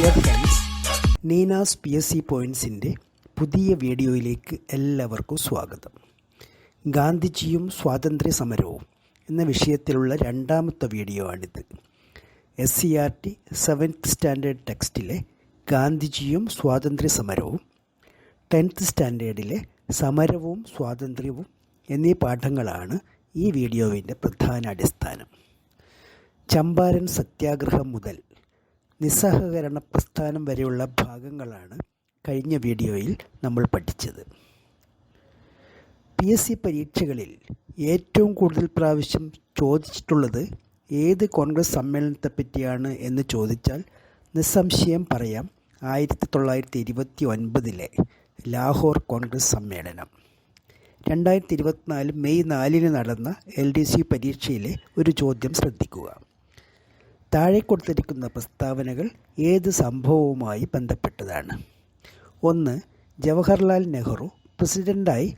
Dear friends, നീനാസ് PSC പോയിൻറ്സിൻ്റെ പുതിയ വീഡിയോയിലേക്ക് എല്ലാവർക്കും സ്വാഗതം. ഗാന്ധിജിയും സ്വാതന്ത്ര്യ സമരവും എന്ന വിഷയത്തിലുള്ള രണ്ടാമത്തെ വീഡിയോ ആണിത്. SCERT 7th സ്റ്റാൻഡേർഡ് ടെക്സ്റ്റിലെ ഗാന്ധിജിയും സ്വാതന്ത്ര്യ സമരവും 10th സ്റ്റാൻഡേർഡിലെ സമരവും സ്വാതന്ത്ര്യവും എന്നീ പാഠങ്ങളാണ് ഈ വീഡിയോവിൻ്റെ പ്രധാന അടിസ്ഥാനം. ചമ്പാരൻ സത്യാഗ്രഹം മുതൽ നിസ്സഹകരണ പ്രസ്ഥാനം വരെയുള്ള ഭാഗങ്ങളാണ് കഴിഞ്ഞ വീഡിയോയിൽ നമ്മൾ പഠിച്ചത്. PSC പരീക്ഷകളിൽ ഏറ്റവും കൂടുതൽ പ്രാവശ്യം ചോദിച്ചിട്ടുള്ളത് ഏത് കോൺഗ്രസ് സമ്മേളനത്തെ പറ്റിയാണ് എന്ന് ചോദിച്ചാൽ നിസ്സംശയം പറയാം 1929 ലാഹോർ കോൺഗ്രസ് സമ്മേളനം. 2024 മെയ് 4 നടന്ന LDC പരീക്ഷയിലെ ഒരു ചോദ്യം ശ്രദ്ധിക്കുക. താഴെ കൊടുത്തിരിക്കുന്ന പ്രസ്താവനകൾ ഏത് സംഭവവുമായി ബന്ധപ്പെട്ടതാണ്? 1. ജവഹർലാൽ നെഹ്റു പ്രസിഡൻ്റായി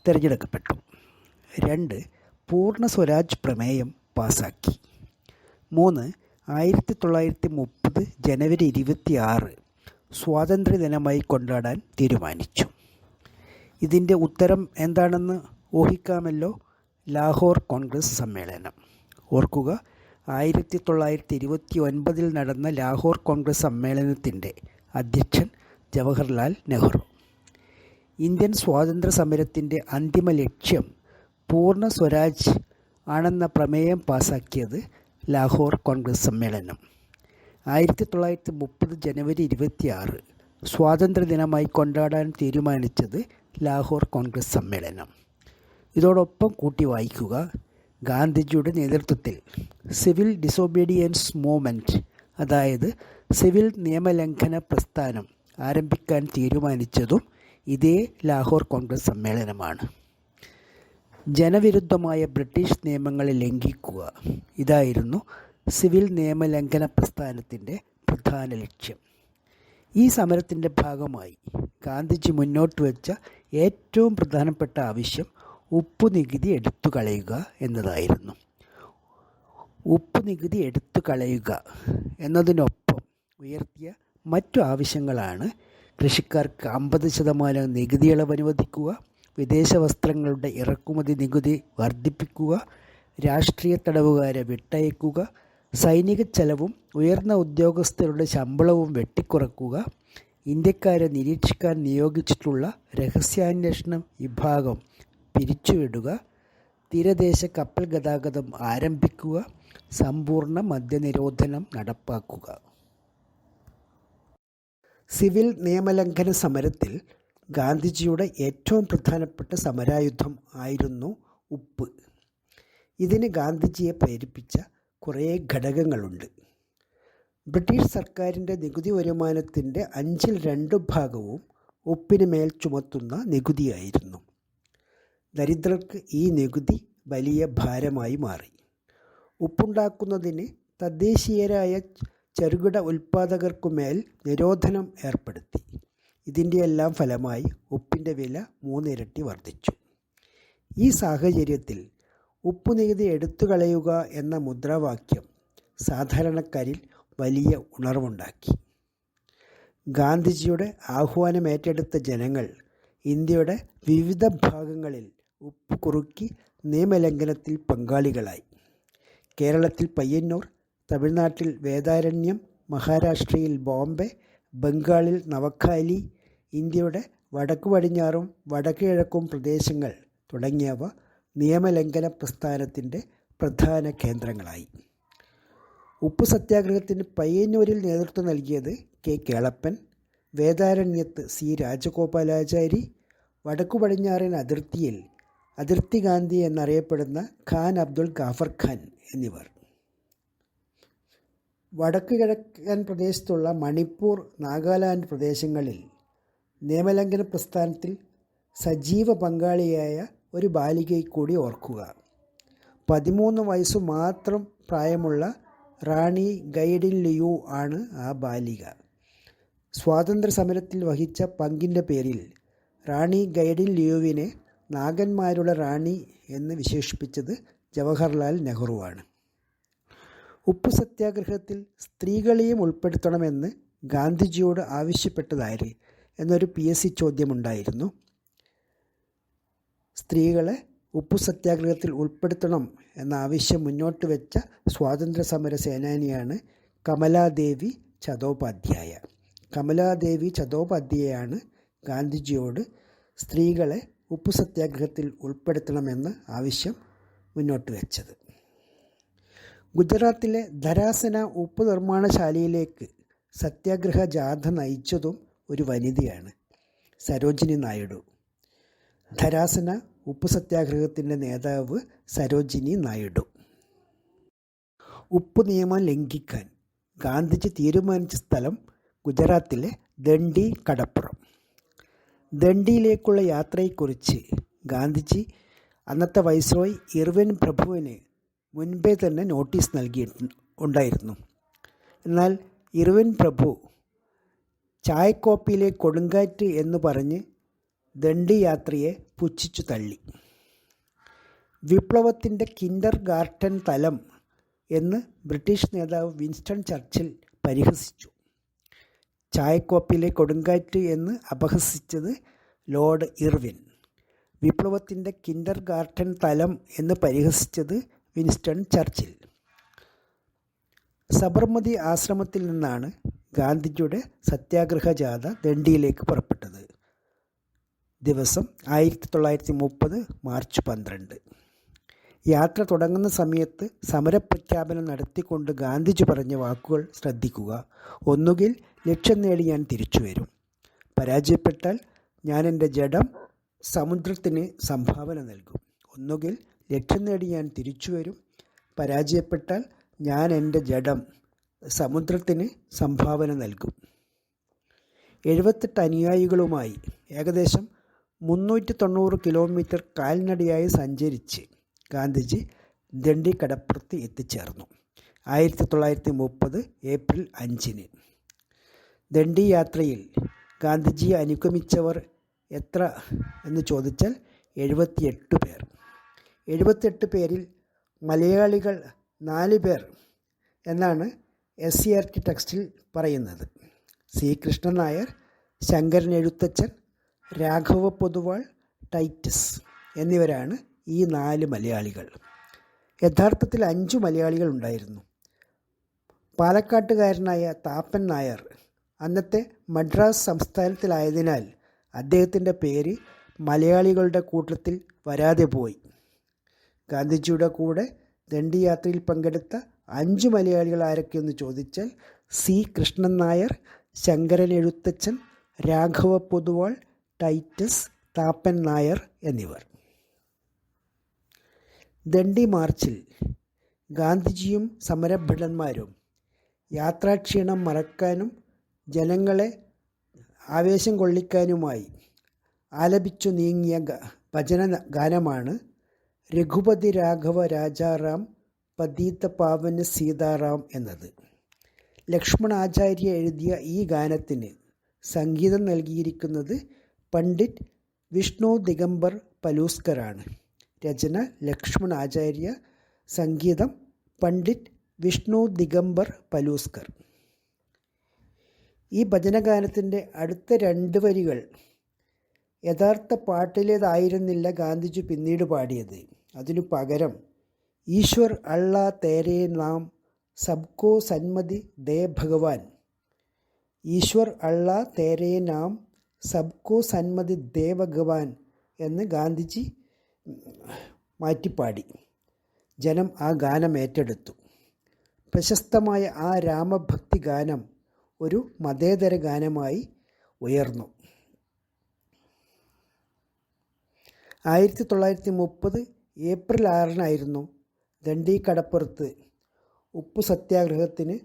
തിരഞ്ഞെടുക്കപ്പെട്ടു. 2. പൂർണ്ണ സ്വരാജ് പ്രമേയം പാസാക്കി. 3. 1930 ജനുവരി 26 സ്വാതന്ത്ര്യദിനമായി കൊണ്ടാടാൻ തീരുമാനിച്ചു. ഇതിൻ്റെ ഉത്തരം എന്താണെന്ന് ഊഹിക്കാമല്ലോ. ലാഹോർ കോൺഗ്രസ് സമ്മേളനം. ഓർക്കുക, 1929 നടന്ന ലാഹോർ കോൺഗ്രസ് സമ്മേളനത്തിൻ്റെ അധ്യക്ഷൻ ജവഹർലാൽ നെഹ്റു. ഇന്ത്യൻ സ്വാതന്ത്ര്യ സമരത്തിൻ്റെ അന്തിമ ലക്ഷ്യം പൂർണ്ണ സ്വരാജ് ആണെന്ന പ്രമേയം പാസാക്കിയത് ലാഹോർ കോൺഗ്രസ് സമ്മേളനം. 1930 ജനുവരി 26 സ്വാതന്ത്ര്യദിനമായി കൊണ്ടാടാൻ തീരുമാനിച്ചത് ലാഹോർ കോൺഗ്രസ് സമ്മേളനം. ഇതോടൊപ്പം കൂട്ടി വായിക്കുക, ഗാന്ധിജിയുടെ നേതൃത്വത്തിൽ സിവിൽ ഡിസൊബീഡിയൻസ് മൂവ്മെൻറ്റ്, അതായത് സിവിൽ നിയമലംഘന പ്രസ്ഥാനം ആരംഭിക്കാൻ തീരുമാനിച്ചതും ഇതേ ലാഹോർ കോൺഗ്രസ് സമ്മേളനമാണ്. ജനവിരുദ്ധമായ ബ്രിട്ടീഷ് നിയമങ്ങളെ ലംഘിക്കുക, ഇതായിരുന്നു സിവിൽ നിയമലംഘന പ്രസ്ഥാനത്തിൻ്റെ പ്രധാന ലക്ഷ്യം. ഈ സമരത്തിൻ്റെ ഭാഗമായി ഗാന്ധിജി മുന്നോട്ട് വച്ച ഏറ്റവും പ്രധാനപ്പെട്ട ആവശ്യം ഉപ്പു നികുതി എടുത്തു കളയുക എന്നതായിരുന്നു. ഉപ്പു നികുതി എടുത്തു കളയുക എന്നതിനൊപ്പം ഉയർത്തിയ മറ്റു ആവശ്യങ്ങളാണ് കൃഷിക്കാർക്ക് 50% നികുതി ഇളവ് അനുവദിക്കുക, വിദേശ വസ്ത്രങ്ങളുടെ ഇറക്കുമതി നികുതി വർദ്ധിപ്പിക്കുക, രാഷ്ട്രീയ തടവുകാരെ വിട്ടയക്കുക, സൈനിക ചെലവും ഉയർന്ന ഉദ്യോഗസ്ഥരുടെ ശമ്പളവും വെട്ടിക്കുറക്കുക, ഇന്ത്യക്കാരെ നിരീക്ഷിക്കാൻ നിയോഗിച്ചിട്ടുള്ള രഹസ്യാന്വേഷണ വിഭാഗം പിരിച്ചുവിടുക, തീരദേശ കപ്പൽ ഗതാഗതം ആരംഭിക്കുക, സമ്പൂർണ്ണ മദ്യനിരോധനം നടപ്പാക്കുക. സിവിൽ നിയമലംഘന സമരത്തിൽ ഗാന്ധിജിയുടെ ഏറ്റവും പ്രധാനപ്പെട്ട സമരായുധം ആയിരുന്നു ഉപ്പ്. ഇതിന് ഗാന്ധിജിയെ പ്രേരിപ്പിച്ച കുറേ ഘടകങ്ങളുണ്ട്. ബ്രിട്ടീഷ് സർക്കാരിൻ്റെ നികുതി വരുമാനത്തിൻ്റെ 2/5 ഭാഗവും ഉപ്പിന് മേൽ ചുമത്തുന്ന നികുതിയായിരുന്നു. ദരിദ്രർക്ക് ഈ നികുതി വലിയ ഭാരമായി മാറി. ഉപ്പുണ്ടാക്കുന്നതിന് തദ്ദേശീയരായ ചെറുകിട ഉൽപ്പാദകർക്കുമേൽ നിരോധനം ഏർപ്പെടുത്തി. ഇതിൻ്റെയെല്ലാം ഫലമായി ഉപ്പിൻ്റെ വില 3 ഇരട്ടി വർദ്ധിച്ചു. ഈ സാഹചര്യത്തിൽ ഉപ്പു നികുതി എടുത്തു കളയുക എന്ന മുദ്രാവാക്യം സാധാരണക്കാരിൽ വലിയ ഉണർവുണ്ടാക്കി. ഗാന്ധിജിയുടെ ആഹ്വാനമേറ്റെടുത്ത ജനങ്ങൾ ഇന്ത്യയുടെ വിവിധ ഭാഗങ്ങളിൽ ഉപ്പ് കുറുക്കി നിയമലംഘനത്തിൽ പങ്കാളികളായി. കേരളത്തിൽ പയ്യന്നൂർ, തമിഴ്നാട്ടിൽ വേദാരണ്യം, മഹാരാഷ്ട്രയിൽ ബോംബെ, ബംഗാളിൽ നവഖാലി, ഇന്ത്യയുടെ വടക്കു പടിഞ്ഞാറും വടക്ക് കിഴക്കും പ്രദേശങ്ങൾ തുടങ്ങിയവ നിയമലംഘന പ്രസ്ഥാനത്തിൻ്റെ പ്രധാന കേന്ദ്രങ്ങളായി. ഉപ്പു സത്യാഗ്രഹത്തിന് പയ്യന്നൂരിൽ നേതൃത്വം നൽകിയത് K. കേളപ്പൻ, വേദാരണ്യത്ത് C. രാജഗോപാലാചാരി, വടക്കു പടിഞ്ഞാറൻ അതിർത്തിയിൽ അതിർത്തി ഗാന്ധി എന്നറിയപ്പെടുന്ന ഖാൻ അബ്ദുൽ ഗാഫർ ഖാൻ എന്നിവർ. വടക്ക് കിഴക്കൻ പ്രദേശത്തുള്ള മണിപ്പൂർ, നാഗാലാൻഡ് പ്രദേശങ്ങളിൽ നിയമലംഘന പ്രസ്ഥാനത്തിൽ സജീവ പങ്കാളിയായ ഒരു ബാലികയെ കൂടി ഓർക്കുക. 13 വയസ്സു മാത്രം പ്രായമുള്ള റാണി ഗൈഡിൻ ലിയു ആണ് ആ ബാലിക. സ്വാതന്ത്ര്യ സമരത്തിൽ വഹിച്ച പങ്കിൻ്റെ പേരിൽ റാണി ഗൈഡിൻ ലിയുവിനെ നാഗന്മാരുടെ റാണി എന്ന് വിശേഷിപ്പിച്ചത് ജവഹർലാൽ നെഹ്റുവാണ്. ഉപ്പു സത്യാഗ്രഹത്തിൽ സ്ത്രീകളെയും ഉൾപ്പെടുത്തണമെന്ന് ഗാന്ധിജിയോട് ആവശ്യപ്പെട്ടതാര് എന്നൊരു PSC ചോദ്യമുണ്ടായിരുന്നു. സ്ത്രീകളെ ഉപ്പു സത്യാഗ്രഹത്തിൽ ഉൾപ്പെടുത്തണം എന്ന ആവശ്യം മുന്നോട്ട് വെച്ച സ്വാതന്ത്ര്യസമര സേനാനിയാണ് കമലാദേവി ചതോപാധ്യായ. കമലാദേവി ചതോപാധ്യായാണ് ഗാന്ധിജിയോട് സ്ത്രീകളെ ഉപ്പു സത്യാഗ്രഹത്തിൽ ഉൾപ്പെടുത്തണമെന്ന ആവശ്യം മുന്നോട്ട് വെച്ചത്. ഗുജറാത്തിലെ ധരാസന ഉപ്പ് നിർമ്മാണശാലയിലേക്ക് സത്യാഗ്രഹ ജാഥ നയിച്ചതും ഒരു വനിതയാണ്, സരോജിനി നായിഡു. ധരാസന ഉപ്പു സത്യാഗ്രഹത്തിൻ്റെ നേതാവ് സരോജിനി നായിഡു. ഉപ്പു നിയമം ലംഘിക്കാൻ ഗാന്ധിജി തീരുമാനിച്ച സ്ഥലം ഗുജറാത്തിലെ ദണ്ഡി കടപ്പുറം. ദണ്ഡിയിലേക്കുള്ള യാത്രയെക്കുറിച്ച് ഗാന്ധിജി അന്നത്തെ വൈസ്രോയ് ഇർവിൻ പ്രഭുവിന് മുൻപേ തന്നെ നോട്ടീസ് നൽകിയിട്ടുണ്ടായിരുന്നു. എന്നാൽ ഇർവിൻ പ്രഭു ചായക്കോപ്പിലെ കൊടുങ്കാറ്റ് എന്ന് പറഞ്ഞ് ദണ്ഡി യാത്രയെ പുച്ഛിച്ചു തള്ളി. വിപ്ലവത്തിൻ്റെ കിൻഡർ ഗാർട്ടൻ തലം എന്ന് ബ്രിട്ടീഷ് നേതാവ് വിൻസ്റ്റൺ ചർച്ചിൽ പരിഹസിച്ചു. ചായക്കോപ്പിലെ കൊടുങ്കാറ്റ് എന്ന് അപഹസിച്ചത് ലോർഡ് ഇർവിൻ. വിപ്ലവത്തിൻ്റെ കിൻഡർ ഗാർട്ടൻ തലം എന്ന് പരിഹസിച്ചത് വിൻസ്റ്റൺ ചർച്ചിൽ. സബർമതി ആശ്രമത്തിൽ നിന്നാണ് ഗാന്ധിജിയുടെ സത്യാഗ്രഹ ജാഥ ദണ്ഡിയിലേക്ക് പുറപ്പെട്ടത്. ദിവസം 1930 മാർച്ച് 12. യാത്ര തുടങ്ങുന്ന സമയത്ത് സമരപ്രഖ്യാപനം നടത്തിക്കൊണ്ട് ഗാന്ധിജി പറഞ്ഞ വാക്കുകൾ ശ്രദ്ധിക്കുക. ഒന്നുകിൽ ലക്ഷ്യം നേടി ഞാൻ തിരിച്ചു വരും, പരാജയപ്പെട്ടാൽ ഞാൻ എൻ്റെ ജഡം സമുദ്രത്തിന് സംഭാവന നൽകും. ഒന്നുകിൽ ലക്ഷ്യം നേടി ഞാൻ തിരിച്ചു വരും, പരാജയപ്പെട്ടാൽ ഞാൻ എൻ്റെ ജഡം സമുദ്രത്തിന് സംഭാവന നൽകും. 78 അനുയായികളുമായി ഏകദേശം 390 കിലോമീറ്റർ കാൽനടയായി സഞ്ചരിച്ച് ഗാന്ധിജി ദണ്ഡി കടപ്പുറത്ത് എത്തിച്ചേർന്നു. 1930 ഏപ്രിൽ 5. ദണ്ഡി യാത്രയിൽ ഗാന്ധിജിയെ അനുഗമിച്ചവർ എത്ര എന്ന് ചോദിച്ചാൽ 78 പേർ. 78 പേരിൽ മലയാളികൾ 4 പേർ എന്നാണ് SCERT ടെക്സ്റ്റിൽ പറയുന്നത്. C. കൃഷ്ണൻ നായർ, ശങ്കരൻ എഴുത്തച്ഛൻ, രാഘവ പൊതുവാൾ, ടൈറ്റസ് എന്നിവരാണ് ഈ 4 മലയാളികൾ. യഥാർത്ഥത്തിൽ 5 മലയാളികൾ ഉണ്ടായിരുന്നു. പാലക്കാട്ടുകാരനായ താപ്പൻ നായർ അന്നത്തെ മദ്രാസ് സംസ്ഥാനത്തിലായതിനാൽ അദ്ദേഹത്തിൻ്റെ പേര് മലയാളികളുടെ കൂട്ടത്തിൽ വരാതെ പോയി. ഗാന്ധിജിയുടെ കൂടെ ദണ്ഡി യാത്രയിൽ പങ്കെടുത്ത 5 മലയാളികൾ ആരൊക്കെയെന്ന് ചോദിച്ചാൽ C. കൃഷ്ണൻ നായർ, ശങ്കരൻ എഴുത്തച്ഛൻ, രാഘവ പൊതുവാൾ, ടൈറ്റസ്, താപ്പൻ നായർ എന്നിവർ. ദണ്ഡി മാർച്ചിൽ ഗാന്ധിജിയും സമരഭടന്മാരും യാത്രാക്ഷീണം മറക്കാനും ജനങ്ങളെ ആവേശം കൊള്ളിക്കാനുമായി ആലപിച്ചു നീങ്ങിയ ഭജന ഗാനമാണ് രഘുപതി രാഘവ രാജാറാം പതീത പാവന സീതാറാം എന്നത്. ലക്ഷ്മണാചാര്യ എഴുതിയ ഈ ഗാനത്തിന് സംഗീതം നൽകിയിരിക്കുന്നത് പണ്ഡിറ്റ് വിഷ്ണു ദിഗംബർ പലൂസ്കറാണ്. രചന ലക്ഷ്മണാചാര്യ, സംഗീതം പണ്ഡിറ്റ് വിഷ്ണു ദിഗംബർ പലൂസ്കർ. ഈ ഭജനഗാനത്തിൻ്റെ അടുത്ത 2 വരികൾ യഥാർത്ഥ പാട്ടിലേതായിരുന്നില്ല ഗാന്ധിജി പിന്നീട് പാടിയത്. അതിനു പകരം ഈശ്വർ അള്ളാ തേരേ നാം സബ്കോ സന്മതി ദേ ഭഗവാൻ, ഈശ്വർ അള്ളാ തേരേ നാം സബ്കോ സന്മതി ദേ ഭഗവാൻ എന്ന് ഗാന്ധിജി മാറ്റിപ്പാടി. ജനം ആ ഗാനം ഏറ്റെടുത്തു. പ്രശസ്തമായ ആ രാമഭക്തി ഗാനം ഒരു മതേതര ഗാനമായി ഉയർന്നു. 1930 ഏപ്രിൽ 6 ദണ്ഡി കടപ്പുറത്ത് ഉപ്പു സത്യാഗ്രഹത്തിന്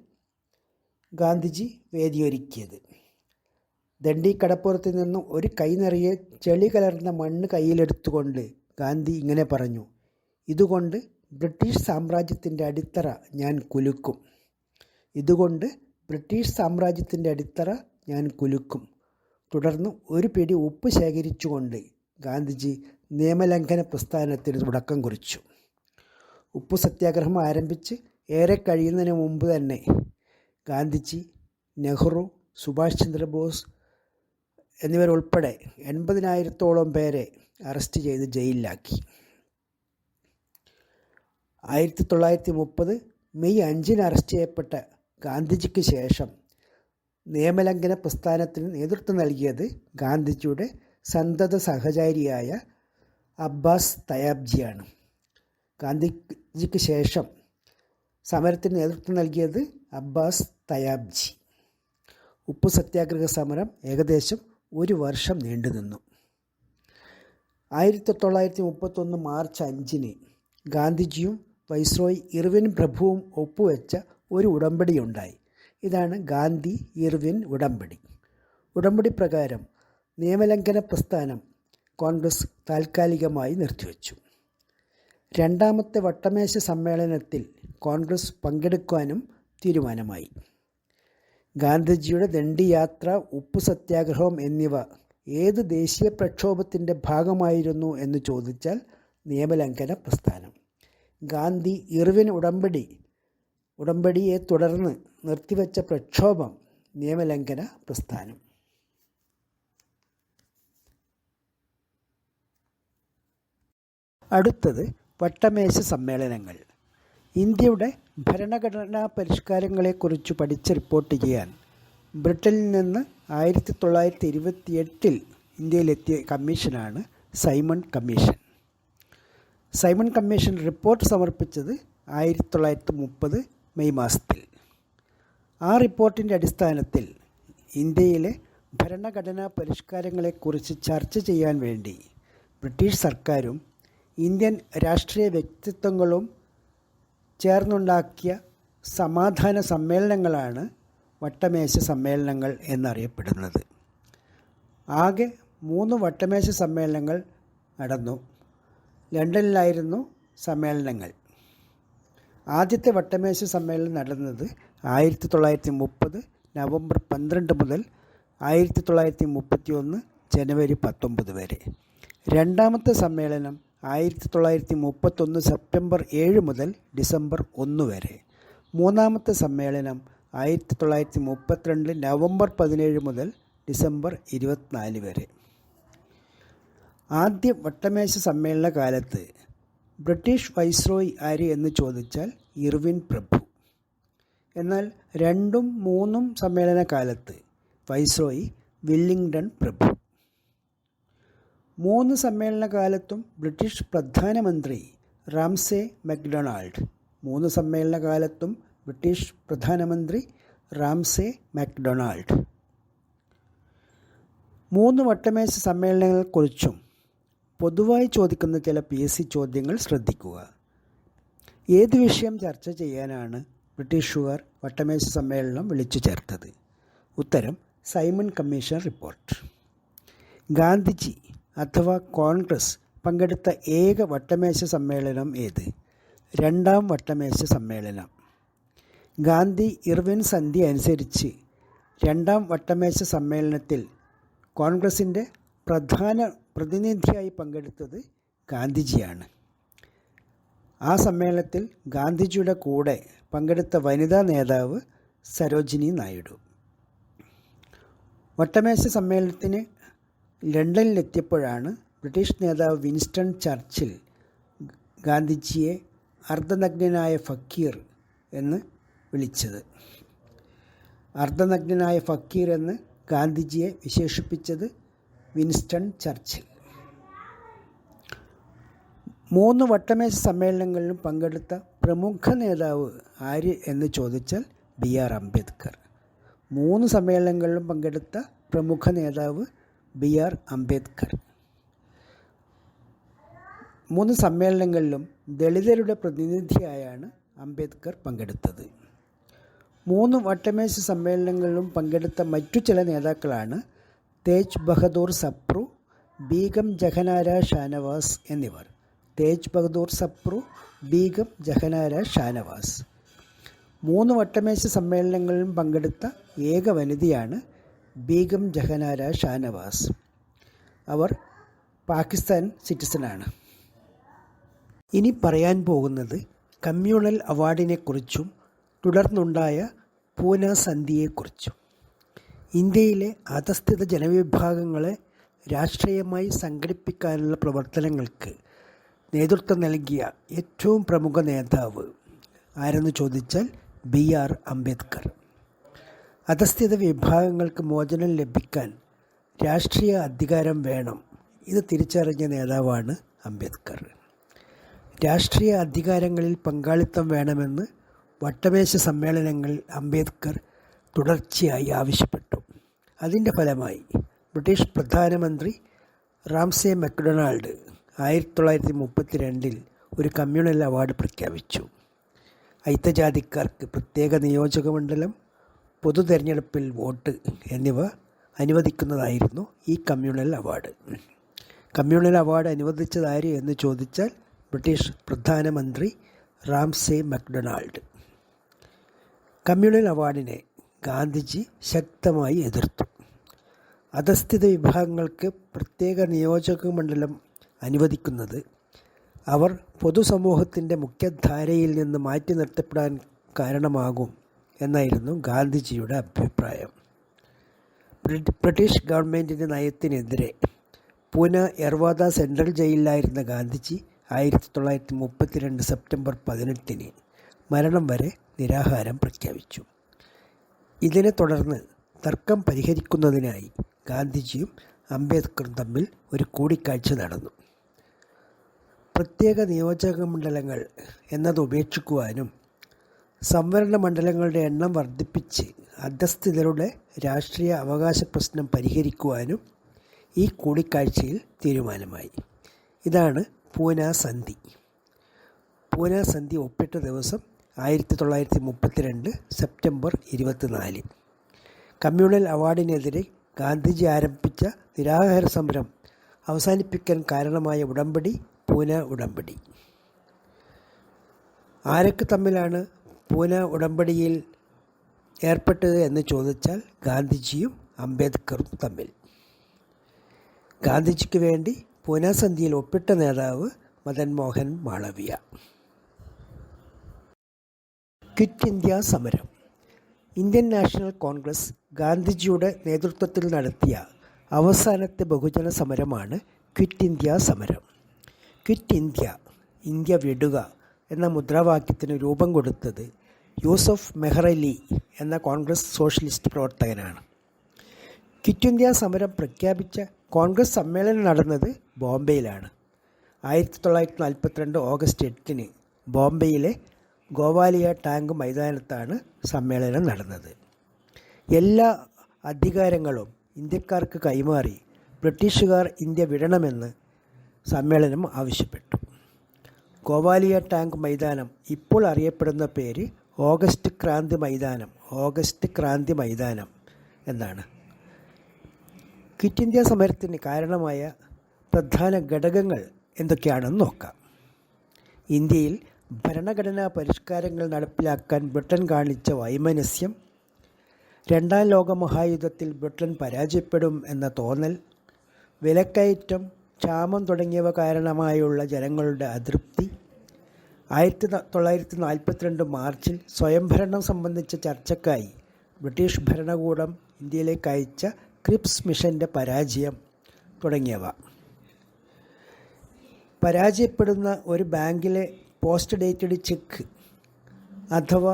ഗാന്ധിജി വേദിയൊരുക്കിയത്. ദണ്ഡി കടപ്പുറത്ത് നിന്നും ഒരു കൈ നിറയെ ചെളി കലർന്ന മണ്ണ് കയ്യിലെടുത്തുകൊണ്ട് ഗാന്ധി ഇങ്ങനെ പറഞ്ഞു: ഇതുകൊണ്ട് ബ്രിട്ടീഷ് സാമ്രാജ്യത്തിൻ്റെ അടിത്തറ ഞാൻ കുലുക്കും, ഇതുകൊണ്ട് ബ്രിട്ടീഷ് സാമ്രാജ്യത്തിൻ്റെ അടിത്തറ ഞാൻ കുലുക്കും. തുടർന്ന് ഒരു പിടി ഉപ്പ് ശേഖരിച്ചുകൊണ്ട് ഗാന്ധിജി നിയമലംഘന പ്രസ്ഥാനത്തിന് തുടക്കം കുറിച്ചു. ഉപ്പു സത്യാഗ്രഹം ആരംഭിച്ച് ഏറെ കഴിയുന്നതിന് മുമ്പ് തന്നെ ഗാന്ധിജി, നെഹ്റു, സുഭാഷ് ചന്ദ്രബോസ് എന്നിവരുൾപ്പെടെ 80,000-ഓളം പേരെ അറസ്റ്റ് ചെയ്ത് ജയിലിലാക്കി. 1930 മെയ് 5-ന് അറസ്റ്റ് ചെയ്യപ്പെട്ട ഗാന്ധിജിക്ക് ശേഷം നിയമലംഘന പ്രസ്ഥാനത്തിന് നേതൃത്വം നൽകിയത് ഗാന്ധിജിയുടെ സന്തത സഹചാരിയായ അബ്ബാസ് തയാബ്ജിയാണ്. ഗാന്ധിജിക്ക് ശേഷം സമരത്തിന് നേതൃത്വം നൽകിയത് അബ്ബാസ് തയാബ്ജി. ഉപ്പു സത്യാഗ്രഹ സമരം ഏകദേശം 1 വർഷം നീണ്ടുനിന്നു. 1931 മാർച്ച് 5-ന് ഗാന്ധിജിയും വൈസ്രോയി ഇർവിൻ പ്രഭുവും ഒപ്പുവെച്ച ഒരു ഉടമ്പടിയുണ്ടായി. ഇതാണ് ഗാന്ധി ഇർവിൻ ഉടമ്പടി. ഉടമ്പടി പ്രകാരം നിയമലംഘന പ്രസ്ഥാനം കോൺഗ്രസ് താൽക്കാലികമായി നിർത്തിവെച്ചു. രണ്ടാമത്തെ വട്ടമേശ സമ്മേളനത്തിൽ കോൺഗ്രസ് പങ്കെടുക്കാനും തീരുമാനമായി. ഗാന്ധിജിയുടെ ദണ്ഡിയാത്ര, ഉപ്പു സത്യാഗ്രഹം എന്നിവ ഏത് ദേശീയ പ്രക്ഷോഭത്തിൻ്റെ ഭാഗമായിരുന്നു എന്ന് ചോദിച്ചാൽ നിയമലംഘന പ്രസ്ഥാനം. ഗാന്ധി ഇർവിൻ ഉടമ്പടിയെ തുടർന്ന് നിർത്തിവെച്ച പ്രക്ഷോഭം നിയമലംഘന പ്രസ്ഥാനം. അടുത്തത് വട്ടമേശ സമ്മേളനങ്ങൾ. ഇന്ത്യയുടെ ഭരണഘടനാ പരിഷ്കാരങ്ങളെക്കുറിച്ച് പഠിച്ച് റിപ്പോർട്ട് ചെയ്യാൻ ബ്രിട്ടനിൽ നിന്ന് 1928 ഇന്ത്യയിലെത്തിയ കമ്മീഷനാണ് Simon commission. Simon commission report സമർപ്പിച്ചത് 1930 മെയ് മാസത്തിൽ. ആ റിപ്പോർട്ടിൻ്റെ അടിസ്ഥാനത്തിൽ ഇന്ത്യയിലെ ഭരണഘടനാ പരിഷ്കാരങ്ങളെക്കുറിച്ച് ചർച്ച ചെയ്യാൻ വേണ്ടി ബ്രിട്ടീഷ് സർക്കാരും ഇന്ത്യൻ രാഷ്ട്രീയ വ്യക്തിത്വങ്ങളും ചേർന്നുണ്ടാക്കിയ സമാധാന സമ്മേളനങ്ങളാണ് വട്ടമേശ സമ്മേളനങ്ങൾ എന്നറിയപ്പെടുന്നത്. ആകെ 3 വട്ടമേശ സമ്മേളനങ്ങൾ നടന്നു. ലണ്ടനിലായിരുന്നു സമ്മേളനങ്ങൾ. ആദ്യത്തെ വട്ടമേശ സമ്മേളനം നടന്നത് 1930 നവംബർ 12 മുതൽ 1931 ജനുവരി 19 വരെ. രണ്ടാമത്തെ സമ്മേളനം 1931 സെപ്റ്റംബർ 7 മുതൽ ഡിസംബർ 1 വരെ. മൂന്നാമത്തെ സമ്മേളനം 1932 നവംബർ 17 മുതൽ ഡിസംബർ 24 വരെ. ആദ്യ വട്ടമേശ സമ്മേളന കാലത്ത് ബ്രിട്ടീഷ് വൈസ്രോയി ആര് എന്ന് ചോദിച്ചാൽ ഇർവിൻ പ്രഭു. എന്നാൽ 2ഉം 3ഉം സമ്മേളന കാലത്ത് വൈസ്രോയി വില്ലിംഗ്ടൺ പ്രഭു. 3 സമ്മേളന കാലത്തും ബ്രിട്ടീഷ് പ്രധാനമന്ത്രി റാംസേ മക്ഡൊണാൾഡ്. 3 സമ്മേളന കാലത്തും ബ്രിട്ടീഷ് പ്രധാനമന്ത്രി റാംസേ മക്ഡൊണാൾഡ്. 3 വട്ടമേശ സമ്മേളനങ്ങളെക്കുറിച്ചും പൊതുവായി ചോദിക്കുന്ന ചില PSC ചോദ്യങ്ങൾ ശ്രദ്ധിക്കുക. ഏത് വിഷയം ചർച്ച ചെയ്യാനാണ് ബ്രിട്ടീഷുകാർ വട്ടമേശ സമ്മേളനം വിളിച്ചു ചേർത്തത്? ഉത്തരം സൈമൺ കമ്മീഷൻ റിപ്പോർട്ട്. ഗാന്ധിജി അഥവാ കോൺഗ്രസ് പങ്കെടുത്ത ഏക വട്ടമേശ സമ്മേളനം ഏത്? 2ാം വട്ടമേശ സമ്മേളനം. ഗാന്ധി ഇർവിൻ സന്ധി അനുസരിച്ച് 2ാം വട്ടമേശ സമ്മേളനത്തിൽ കോൺഗ്രസിൻ്റെ പ്രധാന പ്രതിനിധിയായി പങ്കെടുത്തത് ഗാന്ധിജിയാണ്. ആ സമ്മേളനത്തിൽ ഗാന്ധിജിയുടെ കൂടെ പങ്കെടുത്ത വനിതാ നേതാവ് സരോജിനി നായിഡു. വട്ടമേശ സമ്മേളനത്തിന് ലണ്ടനിലെത്തിയപ്പോഴാണ് ബ്രിട്ടീഷ് നേതാവ് വിൻസ്റ്റൺ ചർച്ചിൽ ഗാന്ധിജിയെ അർദ്ധനഗ്നനായ ഫക്കീർ എന്ന് വിളിച്ചത്. അർദ്ധനഗ്നനായ ഫക്കീർ എന്ന് ഗാന്ധിജിയെ വിശേഷിപ്പിച്ചത് വിൻസ്റ്റൺ ചർച്ചിൽ. 3 വട്ടമേശ സമ്മേളനങ്ങളിലും പങ്കെടുത്ത പ്രമുഖ നേതാവ് ആര് എന്ന് ചോദിച്ചാൽ BR അംബേദ്കർ. 3 സമ്മേളനങ്ങളിലും പങ്കെടുത്ത പ്രമുഖ നേതാവ് BR അംബേദ്കർ. 3 സമ്മേളനങ്ങളിലും ദളിതരുടെ പ്രതിനിധിയായാണ് അംബേദ്കർ പങ്കെടുത്തത്. 3 വട്ടമേശ സമ്മേളനങ്ങളിലും പങ്കെടുത്ത മറ്റു ചില നേതാക്കളാണ് തേജ് ബഹദൂർ സപ്രു, ബീഗം ജഹനാര ഷാനവാസ് എന്നിവർ. തേജ് ബഹദൂർ സപ്രു, ബീഗം ജഹനാര ഷാനവാസ്. 3 വട്ടമേശ സമ്മേളനങ്ങളിലും പങ്കെടുത്ത ഏക വനിതയാണ് ബീഗം ജഹനാര ഷാനവാസ്. അവർ പാകിസ്ഥാൻ സിറ്റിസണാണ്. ഇനി പറയാൻ പോകുന്നത് കമ്മ്യൂണൽ അവാർഡിനെക്കുറിച്ചും തുടർന്നുണ്ടായ പൂന സന്ധിയെക്കുറിച്ചും. ഇന്ത്യയിലെ അധസ്ഥിത ജനവിഭാഗങ്ങളെ രാഷ്ട്രീയമായി സംഘടിപ്പിക്കാനുള്ള പ്രവർത്തനങ്ങൾക്ക് നേതൃത്വം നൽകിയ ഏറ്റവും പ്രമുഖ നേതാവ് ആരെന്ന് ചോദിച്ചാൽ BR അംബേദ്കർ. അധസ്ഥിത വിഭാഗങ്ങൾക്ക് മോചനം ലഭിക്കാൻ രാഷ്ട്രീയ അധികാരം വേണം, ഇത് തിരിച്ചറിഞ്ഞ നേതാവാണ് അംബേദ്കർ. രാഷ്ട്രീയ അധികാരങ്ങളിൽ പങ്കാളിത്തം വേണമെന്ന് വട്ടമേശ സമ്മേളനങ്ങളിൽ അംബേദ്കർ തുടർച്ചയായി ആവശ്യപ്പെട്ടു. അതിൻ്റെ ഫലമായി ബ്രിട്ടീഷ് പ്രധാനമന്ത്രി റാംസേ മക്ഡൊണാൾഡ് 1932 ഒരു കമ്മ്യൂണൽ അവാർഡ് പ്രഖ്യാപിച്ചു. അയിത്തജാതിക്കാർക്ക് പ്രത്യേക നിയോജകമണ്ഡലം, പൊതു തെരഞ്ഞെടുപ്പിൽ വോട്ട് എന്നിവ അനുവദിക്കുന്നതായിരുന്നു ഈ കമ്മ്യൂണൽ അവാർഡ്. കമ്മ്യൂണൽ അവാർഡ് അനുവദിച്ചതാര് എന്ന് ചോദിച്ചാൽ ബ്രിട്ടീഷ് പ്രധാനമന്ത്രി റാംസേ മക്ഡൊണാൾഡ്. കമ്മ്യൂണൽ അവാർഡിനെ ഗാന്ധിജി ശക്തമായി എതിർത്തു. അധസ്ഥിത വിഭാഗങ്ങൾക്ക് പ്രത്യേക നിയോജകമണ്ഡലം അനുവദിക്കുന്നത് അവർ പൊതുസമൂഹത്തിൻ്റെ മുഖ്യധാരയിൽ നിന്ന് മാറ്റി നിർത്തപ്പെടാൻ കാരണമാകും എന്നായിരുന്നു ഗാന്ധിജിയുടെ അഭിപ്രായം. ബ്രിട്ടീഷ് ഗവൺമെൻറ്റിൻ്റെ നയത്തിനെതിരെ പൂന എർവാദ സെൻട്രൽ ജയിലിലായിരുന്ന ഗാന്ധിജി 1932 സെപ്റ്റംബർ 18 മരണം വരെ നിരാഹാരം പ്രഖ്യാപിച്ചു. ഇതിനെ തുടർന്ന് തർക്കം പരിഹരിക്കുന്നതിനായി ഗാന്ധിജിയും അംബേദ്കറും തമ്മിൽ ഒരു കൂടിക്കാഴ്ച നടന്നു. പ്രത്യേക നിയോജകമണ്ഡലങ്ങൾ എന്നത് ഉപേക്ഷിക്കുവാനും സംവരണ മണ്ഡലങ്ങളുടെ എണ്ണം വർദ്ധിപ്പിച്ച് അധസ്ഥിതരുടെ രാഷ്ട്രീയ അവകാശ പ്രശ്നം പരിഹരിക്കുവാനും ഈ കൂടിക്കാഴ്ചയിൽ തീരുമാനമായി. ഇതാണ് പൂന സന്ധി. പൂന സന്ധി ഒപ്പിട്ട ദിവസം 1932 സെപ്റ്റംബർ 24. കമ്മ്യൂണൽ അവാർഡിനെതിരെ ഗാന്ധിജി ആരംഭിച്ച നിരാഹാര സമരം അവസാനിപ്പിക്കാൻ കാരണമായ ഉടമ്പടി പൂന ഉടമ്പടി. ആരൊക്കെ തമ്മിലാണ് പൂന ഉടമ്പടിയിൽ ഏർപ്പെട്ടത് എന്ന് ചോദിച്ചാൽ ഗാന്ധിജിയും അംബേദ്കറും തമ്മിൽ. ഗാന്ധിജിക്ക് വേണ്ടി പൂന സന്ധിയിൽ ഒപ്പിട്ട നേതാവ് മദൻ മോഹൻ മാളവ്യ. ക്വിറ്റ് ഇന്ത്യ സമരം. ഇന്ത്യൻ നാഷണൽ കോൺഗ്രസ് ഗാന്ധിജിയുടെ നേതൃത്വത്തിൽ നടത്തിയ അവസാനത്തെ ബഹുജന സമരമാണ് ക്വിറ്റ് ഇന്ത്യ സമരം. ക്വിറ്റ് ഇന്ത്യ, ഇന്ത്യ വിടുക എന്ന മുദ്രാവാക്യത്തിന് രൂപം കൊടുത്തത് യൂസഫ് മെഹ്റലി എന്ന കോൺഗ്രസ് സോഷ്യലിസ്റ്റ് പ്രവർത്തകനാണ്. ക്വിറ്റ് ഇന്ത്യ സമരം പ്രഖ്യാപിച്ച കോൺഗ്രസ് സമ്മേളനം നടന്നത് ബോംബെയിലാണ്. 1942 ഓഗസ്റ്റ് 8 ബോംബെയിലെ ഗോവാലിയ ടാങ്ക് മൈതാനത്താണ് സമ്മേളനം നടന്നത്. എല്ലാ അധികാരങ്ങളും ഇന്ത്യക്കാർക്ക് കൈമാറി ബ്രിട്ടീഷുകാർ ഇന്ത്യ വിടണമെന്ന് സമ്മേളനം ആവശ്യപ്പെട്ടു. ഗോവാലിയ ടാങ്ക് മൈതാനം ഇപ്പോൾ അറിയപ്പെടുന്ന പേര് ഓഗസ്റ്റ് ക്രാന്തി മൈതാനം എന്നാണ്. ക്വിറ്റ് ഇന്ത്യ സമരത്തിന് കാരണമായ പ്രധാന ഘടകങ്ങൾ എന്തൊക്കെയാണെന്ന് നോക്കാം. ഇന്ത്യയിൽ ഭരണഘടനാ പരിഷ്കാരങ്ങൾ നടപ്പിലാക്കാൻ ബ്രിട്ടൻ കാണിച്ച വൈമനസ്യം, രണ്ടാം ലോകമഹായുദ്ധത്തിൽ ബ്രിട്ടൻ പരാജയപ്പെടും എന്ന തോന്നൽ, വിലക്കയറ്റം, ക്ഷാമം തുടങ്ങിയവ കാരണമായുള്ള ജനങ്ങളുടെ അതൃപ്തി, 1942 മാർച്ചിൽ സ്വയംഭരണം സംബന്ധിച്ച ചർച്ചയ്ക്കായി ബ്രിട്ടീഷ് ഭരണകൂടം ഇന്ത്യയിലേക്ക് അയച്ച ക്രിപ്സ് മിഷൻ്റെ പരാജയം തുടങ്ങിയവ. പരാജയപ്പെടുന്ന ഒരു ബാങ്കിലെ പോസ്റ്റ് ഡേറ്റഡ് ചെക്ക് അഥവാ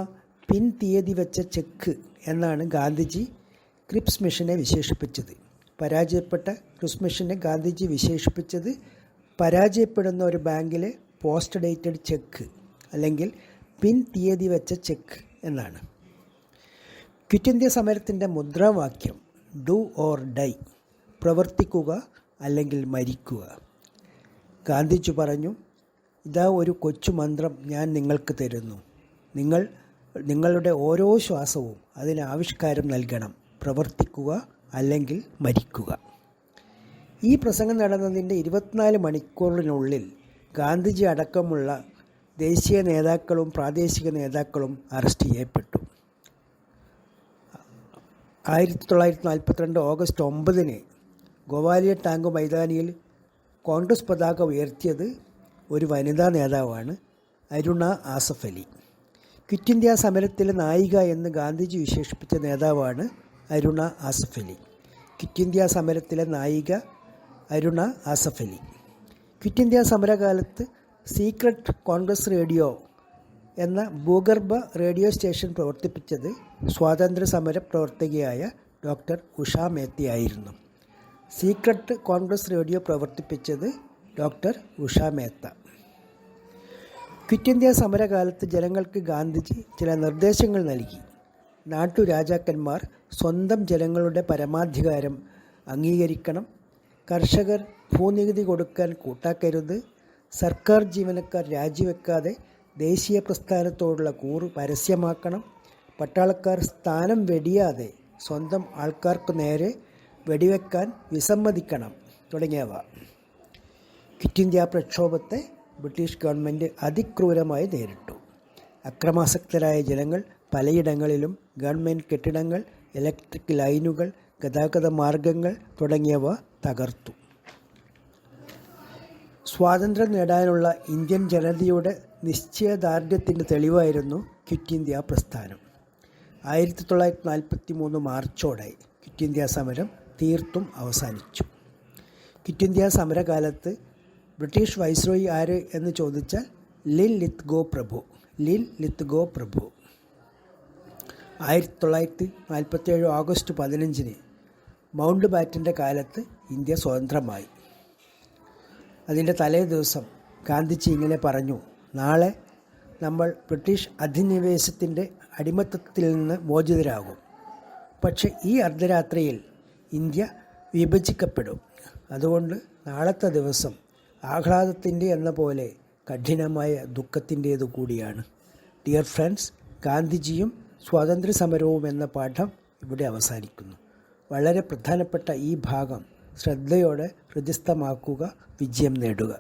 പിൻ തീയതി വെച്ച ചെക്ക് എന്നാണ് ഗാന്ധിജി ക്രിപ്സ് മിഷനെ വിശേഷിപ്പിച്ചത്. പരാജയപ്പെട്ട ക്രിപ്സ് മിഷനെ ഗാന്ധിജി വിശേഷിപ്പിച്ചത് പരാജയപ്പെടുന്ന ഒരു ബാങ്കിലെ പോസ്റ്റ് ഡേറ്റഡ് ചെക്ക് അല്ലെങ്കിൽ പിൻ തീയതി വെച്ച ചെക്ക് എന്നാണ്. ക്വിറ്റ് ഇന്ത്യ സമരത്തിൻ്റെ മുദ്രാവാക്യം ഡു ഓർ ഡൈ, പ്രവർത്തിക്കുക അല്ലെങ്കിൽ മരിക്കുക. ഗാന്ധിജി പറഞ്ഞു, ഇതാ ഒരു കൊച്ചു മന്ത്രം ഞാൻ നിങ്ങൾക്ക് തരുന്നു. നിങ്ങളുടെ ഓരോ ശ്വാസവും അതിന് ആവിഷ്കാരം നൽകണം. പ്രവർത്തിക്കുക അല്ലെങ്കിൽ മരിക്കുക. ഈ പ്രസംഗം നടന്നതിൻ്റെ 24 മണിക്കൂറിനുള്ളിൽ ഗാന്ധിജി അടക്കമുള്ള ദേശീയ നേതാക്കളും പ്രാദേശിക നേതാക്കളും അറസ്റ്റ് ചെയ്യപ്പെട്ടു. 1942 ഓഗസ്റ്റ് 9 ഗോവാലിയ ടാങ്ക് മൈതാനിയിൽ കോൺഗ്രസ് പതാക ഉയർത്തിയത് ഒരു വനിതാ നേതാവാണ്, അരുണ ആസഫ് അലി. ക്വിറ്റ് ഇന്ത്യ സമരത്തിലെ നായിക എന്ന് ഗാന്ധിജി വിശേഷിപ്പിച്ച നേതാവാണ് അരുണ ആസഫ് അലി. ക്വിറ്റ് ഇന്ത്യ സമരത്തിലെ നായിക അരുണ ആസഫ് അലി. ക്വിറ്റ് ഇന്ത്യ സമരകാലത്ത് സീക്രട്ട് കോൺഗ്രസ് റേഡിയോ എന്ന ഭൂഗർഭ റേഡിയോ സ്റ്റേഷൻ പ്രവർത്തിപ്പിച്ചത് സ്വാതന്ത്ര്യ സമര പ്രവർത്തകയായ ഡോക്ടർ ഉഷ മേത്തയായിരുന്നു. സീക്രട്ട് കോൺഗ്രസ് റേഡിയോ പ്രവർത്തിപ്പിച്ചത് doctor Usha Mehta. Quit India സമരകാലത്ത് ജനങ്ങൾക്ക് ഗാന്ധിജി ചില നിർദ്ദേശങ്ങൾ നൽകി. നാട്ടുരാജാക്കന്മാർ സ്വന്തം ജനങ്ങളുടെ പരമാധികാരം അംഗീകരിക്കണം, കർഷകർ ഭൂനികുതി കൊടുക്കാൻ കൂട്ടാക്കരുത്, സർക്കാർ ജീവനക്കാർ രാജിവെക്കാതെ ദേശീയ പ്രസ്ഥാനത്തോടുള്ള കൂറ് പരസ്യമാക്കണം, പട്ടാളക്കാർ സ്ഥാനം വെടിയാതെ സ്വന്തം ആൾക്കാർക്ക് നേരെ വെടിവെക്കാൻ വിസമ്മതിക്കണം തുടങ്ങിയവ. ക്വിറ്റ് ഇന്ത്യ പ്രക്ഷോഭത്തെ ബ്രിട്ടീഷ് ഗവൺമെൻറ് അതിക്രൂരമായി നേരിട്ടു. അക്രമാസക്തരായ ജനങ്ങൾ പലയിടങ്ങളിലും ഗവൺമെൻറ് കെട്ടിടങ്ങൾ, ഇലക്ട്രിക് ലൈനുകൾ, ഗതാഗത മാർഗങ്ങൾ തുടങ്ങിയവ തകർത്തു. സ്വാതന്ത്ര്യം നേടാനുള്ള ഇന്ത്യൻ ജനതയുടെ നിശ്ചയദാർഢ്യത്തിൻ്റെ തെളിവായിരുന്നു ക്വിറ്റ് ഇന്ത്യ പ്രസ്ഥാനം. 1943 മാർച്ചോടെ ക്വിറ്റ് ഇന്ത്യ സമരം തീർത്തും അവസാനിച്ചു. ക്വിറ്റ് ഇന്ത്യ സമരകാലത്ത് ബ്രിട്ടീഷ് വൈസ്രോയി ആര് എന്ന് ചോദിച്ചാൽ ലിൻ ലിത്ഗോ പ്രഭു. 1947 ഓഗസ്റ്റ് 15 മൗണ്ട് ബാറ്റൻ്റെ കാലത്ത് ഇന്ത്യ സ്വതന്ത്രമായി. അതിൻ്റെ തലേ ദിവസം ഗാന്ധിജി ഇങ്ങനെ പറഞ്ഞു: നാളെ നമ്മൾ ബ്രിട്ടീഷ് അധിനിവേശത്തിൻ്റെ അടിമത്തത്തിൽ നിന്ന് മോചിതരാകും. പക്ഷേ ഈ അർദ്ധരാത്രിയിൽ ഇന്ത്യ വിഭജിക്കപ്പെടും. അതുകൊണ്ട് നാളത്തെ ദിവസം ആഹ്ലാദത്തിൻ്റെ എന്ന പോലെ കഠിനമായ ദുഃഖത്തിൻ്റേതു കൂടിയാണ്. ഡിയർ ഫ്രണ്ട്സ്, ഗാന്ധിജിയും സ്വാതന്ത്ര്യ സമരവും എന്ന പാഠം ഇവിടെ അവസാനിക്കുന്നു. വളരെ പ്രധാനപ്പെട്ട ഈ ഭാഗം ശ്രദ്ധയോടെ ഹൃദിസ്ഥമാക്കുക, വിജയം നേടുക.